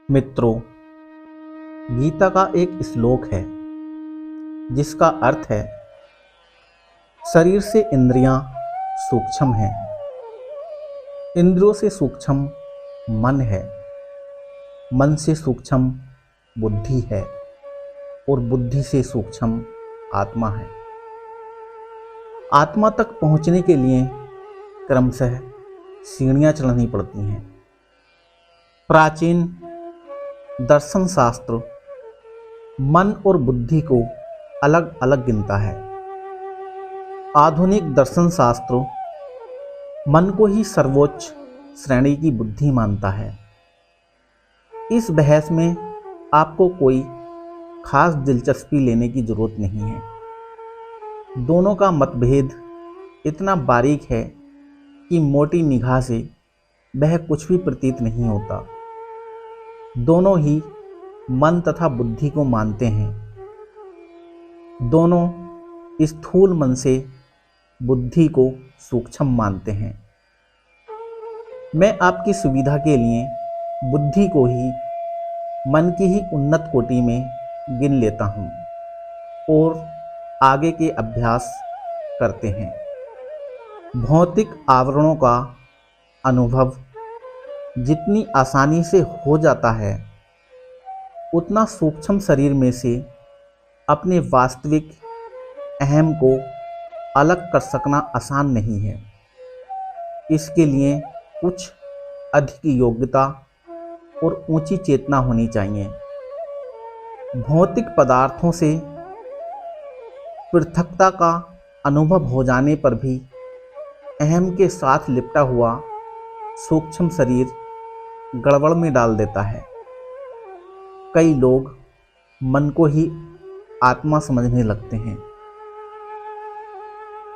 मित्रों, गीता का एक श्लोक है जिसका अर्थ है, शरीर से इंद्रियां सूक्ष्म हैं, इंद्रियों से सूक्ष्म मन है, मन से सूक्ष्म बुद्धि है और बुद्धि से सूक्ष्म आत्मा है। आत्मा तक पहुंचने के लिए क्रमशः सीढ़ियां चढ़नी पड़ती हैं। प्राचीन दर्शन शास्त्र मन और बुद्धि को अलग अलग गिनता है। आधुनिक दर्शन शास्त्र मन को ही सर्वोच्च श्रेणी की बुद्धि मानता है। इस बहस में आपको कोई खास दिलचस्पी लेने की जरूरत नहीं है। दोनों का मतभेद इतना बारीक है कि मोटी निगाह से वह कुछ भी प्रतीत नहीं होता। दोनों ही मन तथा बुद्धि को मानते हैं। दोनों स्थूल मन से बुद्धि को सूक्ष्म मानते हैं। मैं आपकी सुविधा के लिए बुद्धि को ही मन की ही उन्नत कोटि में गिन लेता हूँ और आगे के अभ्यास करते हैं। भौतिक आवरणों का अनुभव जितनी आसानी से हो जाता है, उतना सूक्ष्म शरीर में से अपने वास्तविक अहम को अलग कर सकना आसान नहीं है। इसके लिए कुछ अधिक योग्यता और ऊंची चेतना होनी चाहिए। भौतिक पदार्थों से पृथकता का अनुभव हो जाने पर भी अहम के साथ लिपटा हुआ सूक्ष्म शरीर गड़बड़ में डाल देता है। कई लोग मन को ही आत्मा समझने लगते हैं।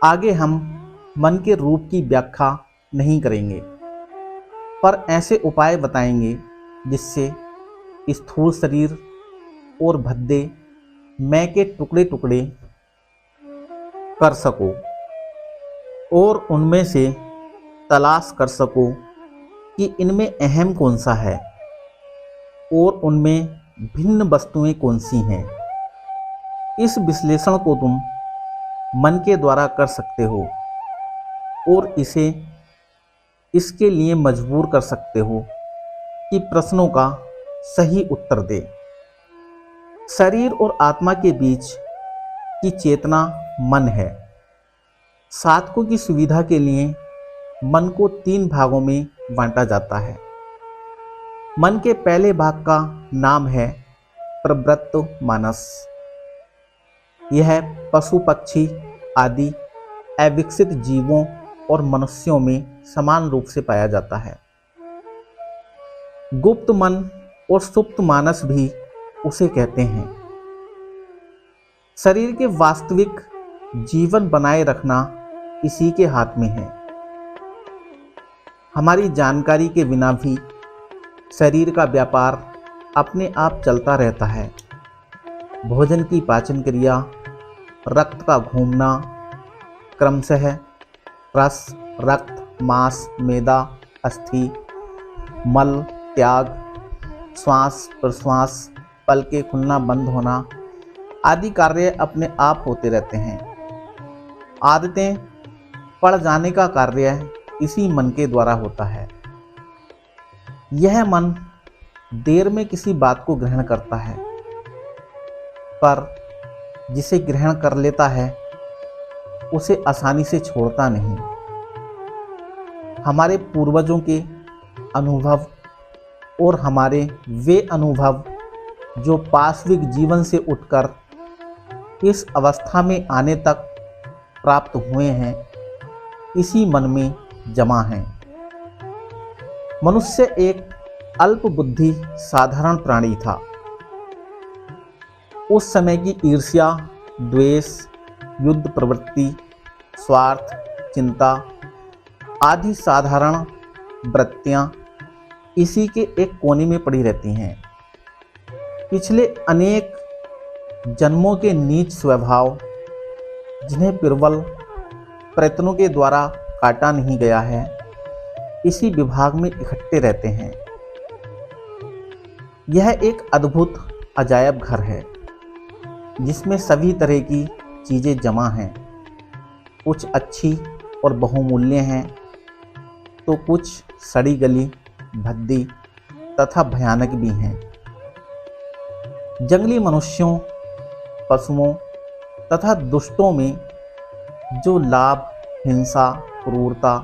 आगे हम मन के रूप की व्याख्या नहीं करेंगे, पर ऐसे उपाय बताएंगे जिससे स्थूल शरीर और भद्दे मैं के टुकड़े टुकड़े कर सको और उनमें से तलाश कर सको कि इनमें अहम कौन सा है और उनमें भिन्न वस्तुएं कौन सी हैं। इस विश्लेषण को तुम मन के द्वारा कर सकते हो और इसे इसके लिए मजबूर कर सकते हो कि प्रश्नों का सही उत्तर दे। शरीर और आत्मा के बीच की चेतना मन है। साधकों की सुविधा के लिए मन को 3 भागों में बांटा जाता है। मन के पहले भाग का नाम है प्रवृत्त मानस। यह पशु पक्षी आदि अविकसित जीवों और मनुष्यों में समान रूप से पाया जाता है। गुप्त मन और सुप्त मानस भी उसे कहते हैं। शरीर के वास्तविक जीवन बनाए रखना इसी के हाथ में है। हमारी जानकारी के बिना भी शरीर का व्यापार अपने आप चलता रहता है। भोजन की पाचन क्रिया, रक्त का घूमना, क्रमशः रस, रक्त, मांस, मेदा, अस्थि, मल, त्याग, श्वास प्रश्वास, पल के खुलना बंद होना आदि कार्य अपने आप होते रहते हैं। आदतें पड़ जाने का कार्य इसी मन के द्वारा होता है। यह मन देर में किसी बात को ग्रहण करता है, पर जिसे ग्रहण कर लेता है उसे आसानी से छोड़ता नहीं। हमारे पूर्वजों के अनुभव और हमारे वे अनुभव जो पाशविक जीवन से उठकर इस अवस्था में आने तक प्राप्त हुए हैं, इसी मन में जमा हैं। मनुष्य एक अल्प बुद्धि साधारण प्राणी था। उस समय की ईर्ष्या, द्वेष, युद्ध प्रवृत्ति, स्वार्थ, चिंता आदि साधारण वृत्तियां इसी के एक कोने में पड़ी रहती हैं। पिछले अनेक जन्मों के नीच स्वभाव, जिन्हें प्रबल प्रयत्नों के द्वारा काटा नहीं गया है, इसी विभाग में इकट्ठे रहते हैं। यह एक अद्भुत अजायब घर है जिसमें सभी तरह की चीज़ें जमा हैं। कुछ अच्छी और बहुमूल्य हैं तो कुछ सड़ी गली, भद्दी तथा भयानक भी हैं। जंगली मनुष्यों, पशुओं तथा दुष्टों में जो लाभ, हिंसा, क्रूरता,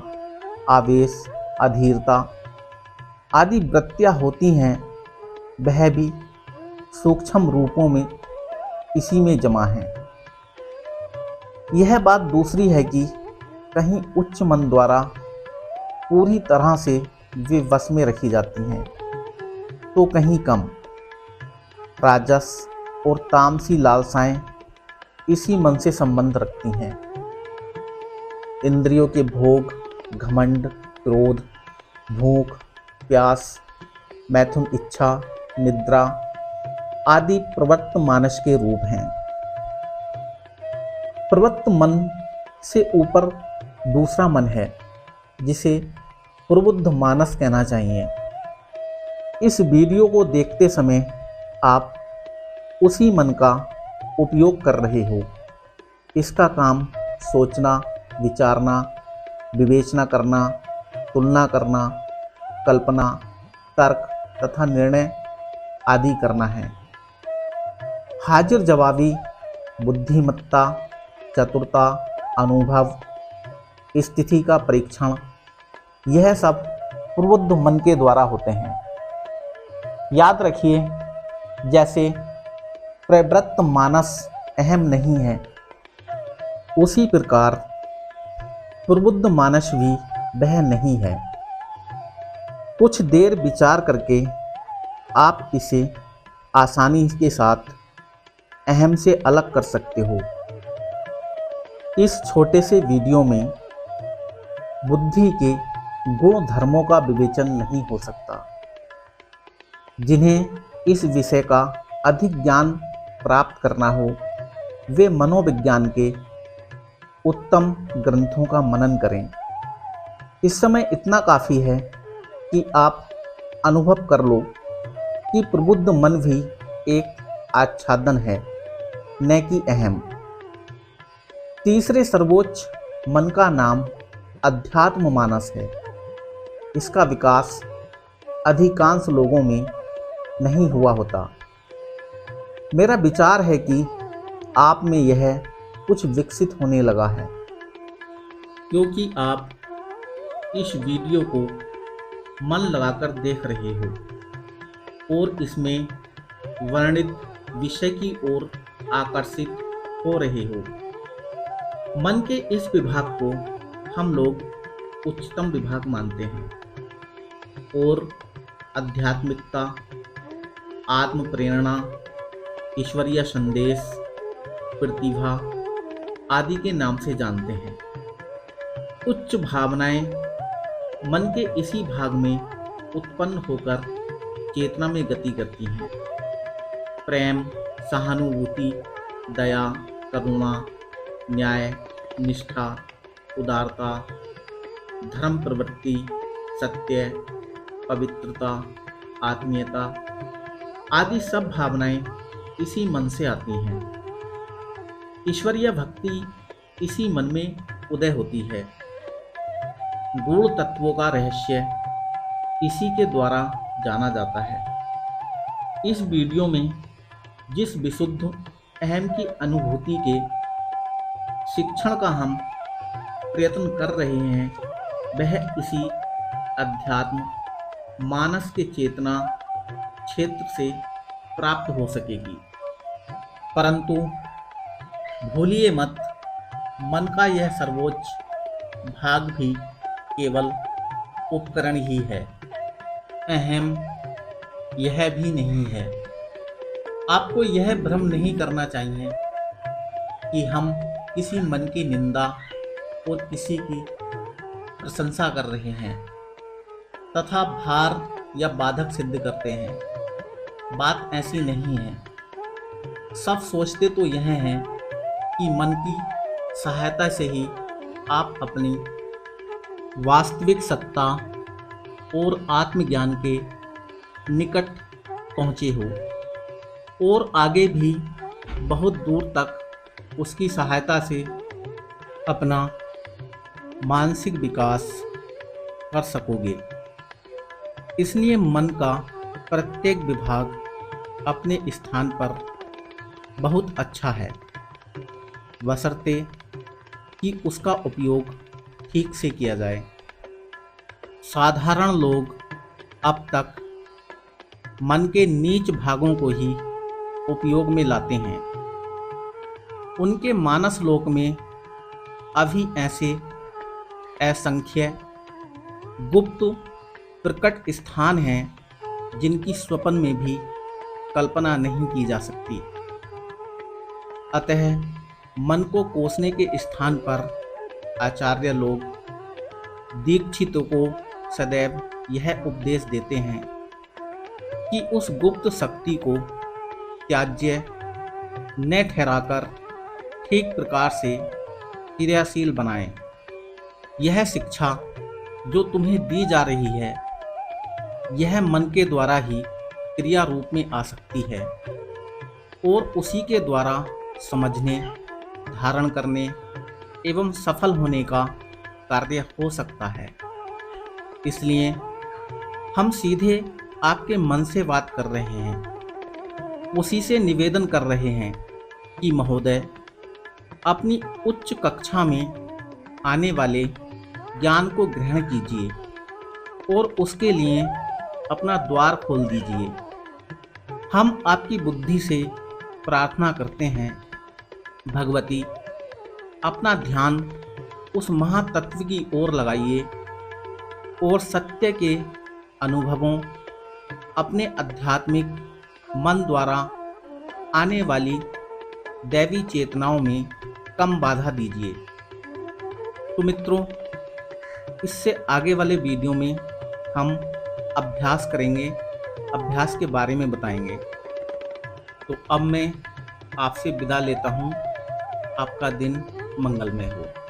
आवेश, अधीरता आदि वृत्तियाँ होती हैं, वह भी सूक्ष्म रूपों में इसी में जमा है। यह बात दूसरी है कि कहीं उच्च मन द्वारा पूरी तरह से वे वश में रखी जाती हैं तो कहीं कम। राजस और तामसी लालसाएं इसी मन से संबंध रखती हैं। इंद्रियों के भोग, घमंड, क्रोध, भूख, प्यास, मैथुन इच्छा, निद्रा आदि प्रवृत्त मानस के रूप हैं। प्रवृत्त मन से ऊपर दूसरा मन है जिसे प्रबुद्ध मानस कहना चाहिए। इस वीडियो को देखते समय आप उसी मन का उपयोग कर रहे हो। इसका काम सोचना, विचारना, विवेचना करना, तुलना करना, कल्पना, तर्क तथा निर्णय आदि करना है। हाजिर जवाबी, बुद्धिमत्ता, चतुरता, अनुभव, स्थिति का परीक्षण, यह सब प्रबुद्ध मन के द्वारा होते हैं। याद रखिए, जैसे प्रवृत्त मानस अहम नहीं है, उसी प्रकार प्रबुद्ध मानस भी वह नहीं है। कुछ देर विचार करके आप इसे आसानी के साथ अहम से अलग कर सकते हो। इस छोटे से वीडियो में बुद्धि के गुण धर्मों का विवेचन नहीं हो सकता। जिन्हें इस विषय का अधिक ज्ञान प्राप्त करना हो, वे मनोविज्ञान के उत्तम ग्रंथों का मनन करें। इस समय इतना काफ़ी है कि आप अनुभव कर लो कि प्रबुद्ध मन भी एक आच्छादन है, न कि अहम। तीसरे सर्वोच्च मन का नाम अध्यात्म मानस है। इसका विकास अधिकांश लोगों में नहीं हुआ होता। मेरा विचार है कि आप में यह कुछ विकसित होने लगा है, क्योंकि आप इस वीडियो को मन लगाकर देख रहे हो और इसमें वर्णित विषय की ओर आकर्षित हो रहे हो। मन के इस विभाग को हम लोग उच्चतम विभाग मानते हैं और आध्यात्मिकता, आत्म प्रेरणा, ईश्वरीय संदेश, प्रतिभा आदि के नाम से जानते हैं। उच्च भावनाएं मन के इसी भाग में उत्पन्न होकर चेतना में गति करती हैं। प्रेम, सहानुभूति, दया, करुणा, न्याय, निष्ठा, उदारता, धर्म प्रवृत्ति, सत्य, पवित्रता, आत्मीयता आदि सब भावनाएं इसी मन से आती हैं। ईश्वरीय भक्ति इसी मन में उदय होती है। गूढ़ तत्वों का रहस्य इसी के द्वारा जाना जाता है। इस वीडियो में जिस विशुद्ध अहम की अनुभूति के शिक्षण का हम प्रयत्न कर रहे हैं, वह इसी अध्यात्म मानस के चेतना क्षेत्र से प्राप्त हो सकेगी। परंतु भूलिए मत, मन का यह सर्वोच्च भाग भी केवल उपकरण ही है, अहम यह भी नहीं है। आपको यह भ्रम नहीं करना चाहिए कि हम किसी मन की निंदा और किसी की प्रशंसा कर रहे हैं तथा भार या बाधक सिद्ध करते हैं। बात ऐसी नहीं है। सब सोचते तो यह है कि मन की सहायता से ही आप अपनी वास्तविक सत्ता और आत्मज्ञान के निकट पहुँचे हो और आगे भी बहुत दूर तक उसकी सहायता से अपना मानसिक विकास कर सकोगे। इसलिए मन का प्रत्येक विभाग अपने स्थान पर बहुत अच्छा है, बशर्ते कि उसका उपयोग ठीक से किया जाए। साधारण लोग अब तक मन के नीच भागों को ही उपयोग में लाते हैं। उनके मानस लोक में अभी ऐसे असंख्य गुप्त प्रकट स्थान हैं जिनकी स्वप्न में भी कल्पना नहीं की जा सकती। अतः मन को कोसने के स्थान पर आचार्य लोग दीक्षितों को सदैव यह उपदेश देते हैं कि उस गुप्त शक्ति को त्याज्य न ठहराकर ठीक प्रकार से क्रियाशील बनाएं। यह शिक्षा जो तुम्हें दी जा रही है, यह मन के द्वारा ही क्रिया रूप में आ सकती है और उसी के द्वारा समझने, धारण करने एवं सफल होने का कार्य हो सकता है। इसलिए हम सीधे आपके मन से बात कर रहे हैं, उसी से निवेदन कर रहे हैं कि महोदय, अपनी उच्च कक्षा में आने वाले ज्ञान को ग्रहण कीजिए और उसके लिए अपना द्वार खोल दीजिए। हम आपकी बुद्धि से प्रार्थना करते हैं, भगवती, अपना ध्यान उस महातत्व की ओर लगाइए और सत्य के अनुभवों, अपने आध्यात्मिक मन द्वारा आने वाली दैवी चेतनाओं में कम बाधा दीजिए। तो मित्रों, इससे आगे वाले वीडियो में हम अभ्यास करेंगे, अभ्यास के बारे में बताएंगे। तो अब मैं आपसे विदा लेता हूँ। आपका दिन मंगलमय हो।